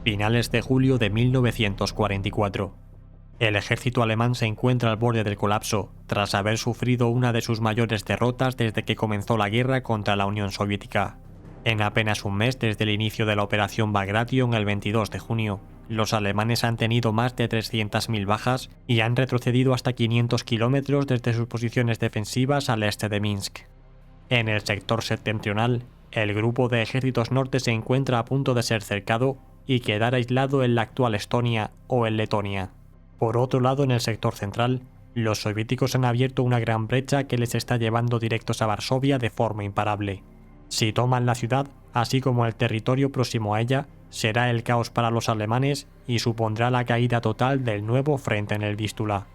Finales de julio de 1944. El ejército alemán se encuentra al borde del colapso, tras haber sufrido una de sus mayores derrotas desde que comenzó la guerra contra la Unión Soviética. En apenas un mes desde el inicio de la Operación Bagration el 22 de junio, los alemanes han tenido más de 300.000 bajas y han retrocedido hasta 500 kilómetros desde sus posiciones defensivas al este de Minsk. En el sector septentrional, el grupo de ejércitos norte se encuentra a punto de ser cercado y quedar aislado en la actual Estonia o en Letonia. Por otro lado, en el sector central, los soviéticos han abierto una gran brecha que les está llevando directos a Varsovia de forma imparable. Si toman la ciudad, así como el territorio próximo a ella, será el caos para los alemanes y supondrá la caída total del nuevo frente en el Vístula.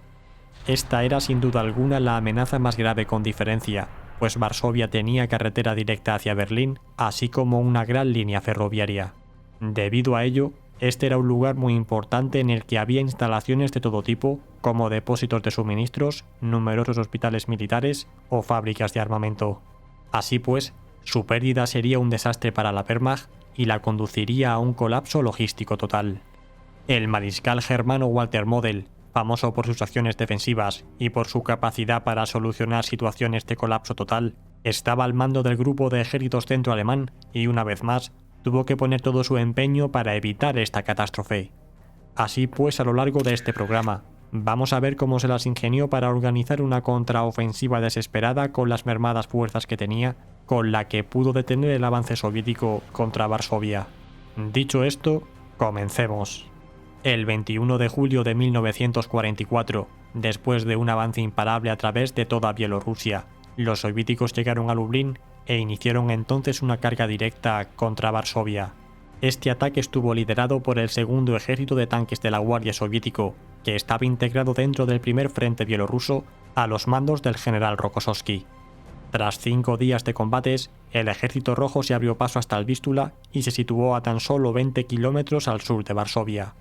Esta era sin duda alguna la amenaza más grave con diferencia, pues Varsovia tenía carretera directa hacia Berlín, así como una gran línea ferroviaria. Debido a ello, este era un lugar muy importante en el que había instalaciones de todo tipo, como depósitos de suministros, numerosos hospitales militares o fábricas de armamento. Así pues, su pérdida sería un desastre para la Wehrmacht y la conduciría a un colapso logístico total. El mariscal germano Walter Model, famoso por sus acciones defensivas y por su capacidad para solucionar situaciones de colapso total, estaba al mando del grupo de ejércitos centro alemán y, una vez más, tuvo que poner todo su empeño para evitar esta catástrofe. Así pues, a lo largo de este programa, vamos a ver cómo se las ingenió para organizar una contraofensiva desesperada con las mermadas fuerzas que tenía, con la que pudo detener el avance soviético contra Varsovia. Dicho esto, comencemos. El 21 de julio de 1944, después de un avance imparable a través de toda Bielorrusia, los soviéticos llegaron a Lublin e iniciaron entonces una carga directa contra Varsovia. Este ataque estuvo liderado por el segundo ejército de tanques de la Guardia soviético, que estaba integrado dentro del primer frente bielorruso a los mandos del general Rokossovski. Tras 5 días de combates, el ejército rojo se abrió paso hasta el Vístula y se situó a tan solo 20 kilómetros al sur de Varsovia.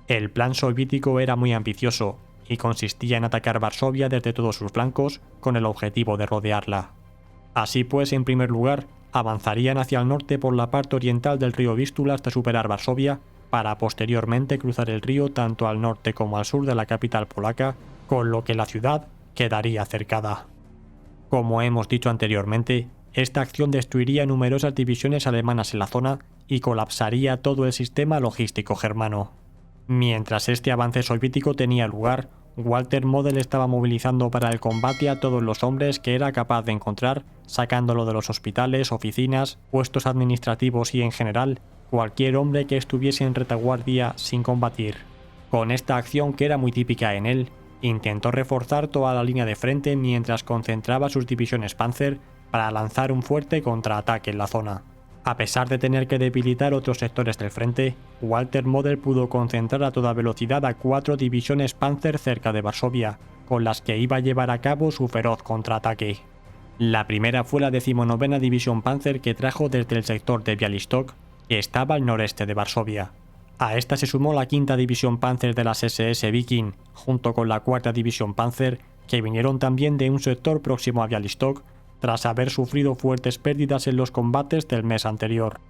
El plan soviético era muy ambicioso y consistía en atacar Varsovia desde todos sus flancos con el objetivo de rodearla. Así pues, en primer lugar, avanzarían hacia el norte por la parte oriental del río Vístula hasta superar Varsovia, para posteriormente cruzar el río tanto al norte como al sur de la capital polaca, con lo que la ciudad quedaría cercada. Como hemos dicho anteriormente, esta acción destruiría numerosas divisiones alemanas en la zona y colapsaría todo el sistema logístico germano. Mientras este avance soviético tenía lugar, Walter Model estaba movilizando para el combate a todos los hombres que era capaz de encontrar, sacándolo de los hospitales, oficinas, puestos administrativos y en general, cualquier hombre que estuviese en retaguardia sin combatir. Con esta acción, que era muy típica en él, intentó reforzar toda la línea de frente mientras concentraba sus divisiones Panzer para lanzar un fuerte contraataque en la zona. A pesar de tener que debilitar otros sectores del frente, Walter Model pudo concentrar a toda velocidad a 4 divisiones Panzer cerca de Varsovia, con las que iba a llevar a cabo su feroz contraataque. La primera fue la 19ª División Panzer, que trajo desde el sector de Bialystok, que estaba al noreste de Varsovia. A esta se sumó la 5ª División Panzer de las SS Viking, junto con la 4ª División Panzer, que vinieron también de un sector próximo a Bialystok, tras haber sufrido fuertes pérdidas en los combates del mes anterior.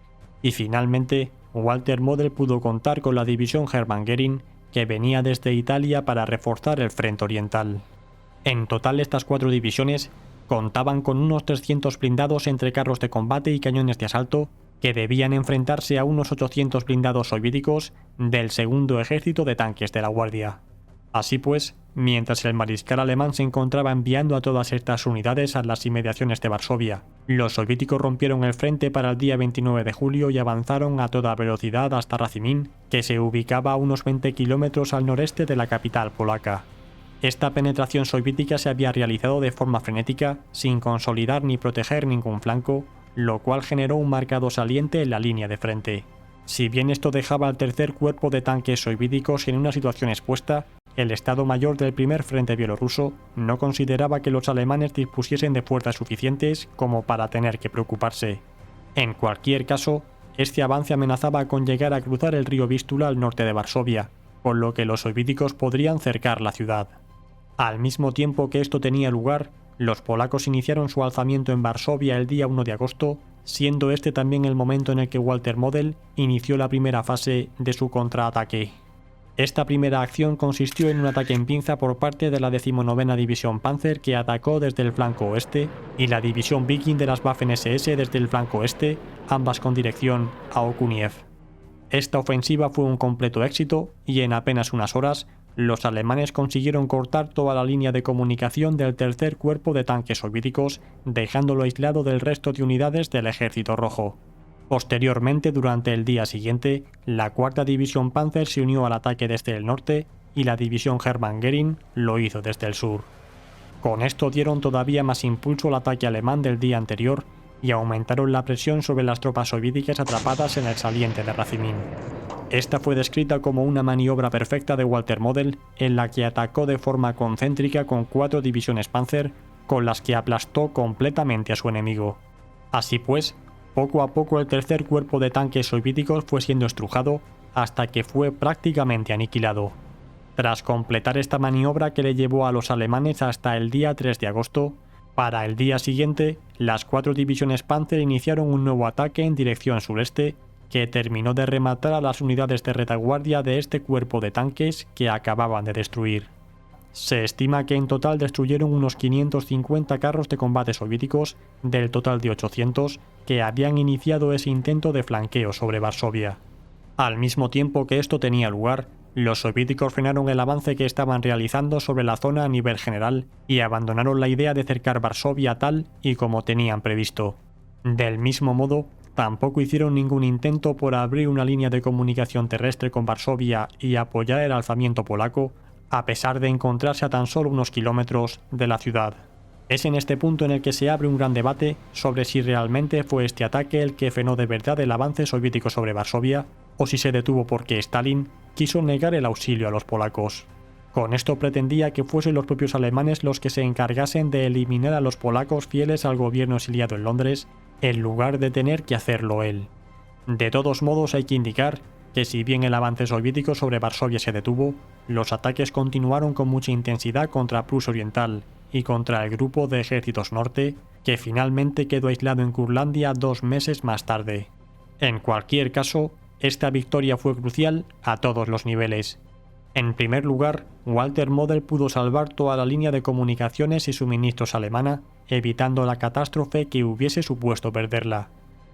Y finalmente, Walter Model pudo contar con la división Hermann Göring, que venía desde Italia para reforzar el frente oriental. En total, estas 4 divisiones contaban con unos 300 blindados entre carros de combate y cañones de asalto, que debían enfrentarse a unos 800 blindados soviéticos del segundo ejército de tanques de la Guardia. Así pues, mientras el mariscal alemán se encontraba enviando a todas estas unidades a las inmediaciones de Varsovia, los soviéticos rompieron el frente para el día 29 de julio y avanzaron a toda velocidad hasta Razimín, que se ubicaba a unos 20 kilómetros al noreste de la capital polaca. Esta penetración soviética se había realizado de forma frenética, sin consolidar ni proteger ningún flanco, lo cual generó un marcado saliente en la línea de frente. Si bien esto dejaba al tercer cuerpo de tanques soviéticos en una situación expuesta, el Estado Mayor del primer frente bielorruso no consideraba que los alemanes dispusiesen de fuerzas suficientes como para tener que preocuparse. En cualquier caso, este avance amenazaba con llegar a cruzar el río Vístula al norte de Varsovia, por lo que los soviéticos podrían cercar la ciudad. Al mismo tiempo que esto tenía lugar, los polacos iniciaron su alzamiento en Varsovia el día 1 de agosto, siendo este también el momento en el que Walter Model inició la primera fase de su contraataque. Esta primera acción consistió en un ataque en pinza por parte de la 19ª División Panzer, que atacó desde el flanco oeste, y la División Viking de las Waffen-SS desde el flanco este, ambas con dirección a Okuniev. Esta ofensiva fue un completo éxito y en apenas unas horas los alemanes consiguieron cortar toda la línea de comunicación del tercer cuerpo de tanques soviéticos, dejándolo aislado del resto de unidades del Ejército Rojo. Posteriormente, durante el día siguiente, la 4ª División Panzer se unió al ataque desde el norte y la División Hermann Göring lo hizo desde el sur. Con esto dieron todavía más impulso al ataque alemán del día anterior y aumentaron la presión sobre las tropas soviéticas atrapadas en el saliente de Razimín. Esta fue descrita como una maniobra perfecta de Walter Model, en la que atacó de forma concéntrica con 4 divisiones Panzer, con las que aplastó completamente a su enemigo. Así pues, poco a poco el tercer cuerpo de tanques soviéticos fue siendo estrujado hasta que fue prácticamente aniquilado. Tras completar esta maniobra que le llevó a los alemanes hasta el día 3 de agosto, para el día siguiente, las 4 divisiones Panzer iniciaron un nuevo ataque en dirección sureste, que terminó de rematar a las unidades de retaguardia de este cuerpo de tanques que acababan de destruir. Se estima que en total destruyeron unos 550 carros de combate soviéticos del total de 800 que habían iniciado ese intento de flanqueo sobre Varsovia. Al mismo tiempo que esto tenía lugar, los soviéticos frenaron el avance que estaban realizando sobre la zona a nivel general y abandonaron la idea de cercar Varsovia tal y como tenían previsto. Del mismo modo, tampoco hicieron ningún intento por abrir una línea de comunicación terrestre con Varsovia y apoyar el alzamiento polaco, a pesar de encontrarse a tan solo unos kilómetros de la ciudad. Es en este punto en el que se abre un gran debate sobre si realmente fue este ataque el que frenó de verdad el avance soviético sobre Varsovia, o si se detuvo porque Stalin quiso negar el auxilio a los polacos. Con esto pretendía que fuesen los propios alemanes los que se encargasen de eliminar a los polacos fieles al gobierno exiliado en Londres, en lugar de tener que hacerlo él. De todos modos, hay que indicar que si bien el avance soviético sobre Varsovia se detuvo, los ataques continuaron con mucha intensidad contra Prusia Oriental y contra el grupo de ejércitos norte, que finalmente quedó aislado en Curlandia 2 meses más tarde. En cualquier caso, esta victoria fue crucial a todos los niveles. En primer lugar, Walter Model pudo salvar toda la línea de comunicaciones y suministros alemana, evitando la catástrofe que hubiese supuesto perderla.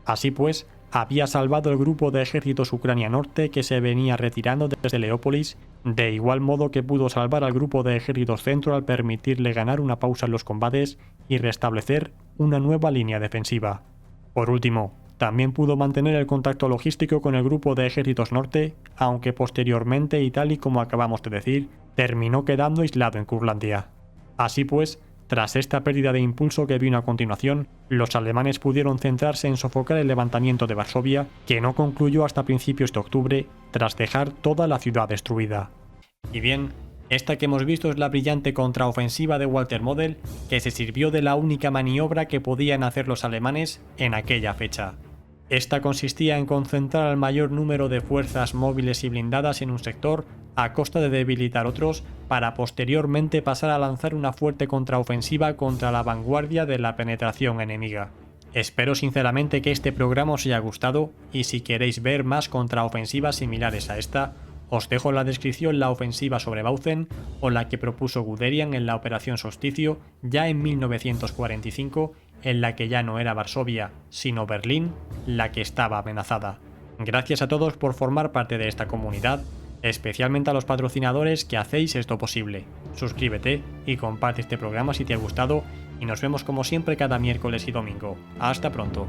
Así pues, había salvado el grupo de ejércitos Ucrania Norte que se venía retirando desde Leópolis, de igual modo que pudo salvar al grupo de ejércitos Centro al permitirle ganar una pausa en los combates y restablecer una nueva línea defensiva. Por último, también pudo mantener el contacto logístico con el grupo de ejércitos Norte, aunque posteriormente, y tal y como acabamos de decir, terminó quedando aislado en Curlandia. Así pues, tras esta pérdida de impulso que vino a continuación, los alemanes pudieron centrarse en sofocar el levantamiento de Varsovia, que no concluyó hasta principios de octubre, tras dejar toda la ciudad destruida. Y bien, esta que hemos visto es la brillante contraofensiva de Walter Model, que se sirvió de la única maniobra que podían hacer los alemanes en aquella fecha. Esta consistía en concentrar al mayor número de fuerzas móviles y blindadas en un sector, a costa de debilitar otros, para posteriormente pasar a lanzar una fuerte contraofensiva contra la vanguardia de la penetración enemiga. Espero sinceramente que este programa os haya gustado, y si queréis ver más contraofensivas similares a esta, os dejo en la descripción la ofensiva sobre Bautzen o la que propuso Guderian en la Operación Solsticio ya en 1945, en la que ya no era Varsovia, sino Berlín, la que estaba amenazada. Gracias a todos por formar parte de esta comunidad, especialmente a los patrocinadores que hacéis esto posible. Suscríbete y comparte este programa si te ha gustado, y nos vemos como siempre cada miércoles y domingo. Hasta pronto.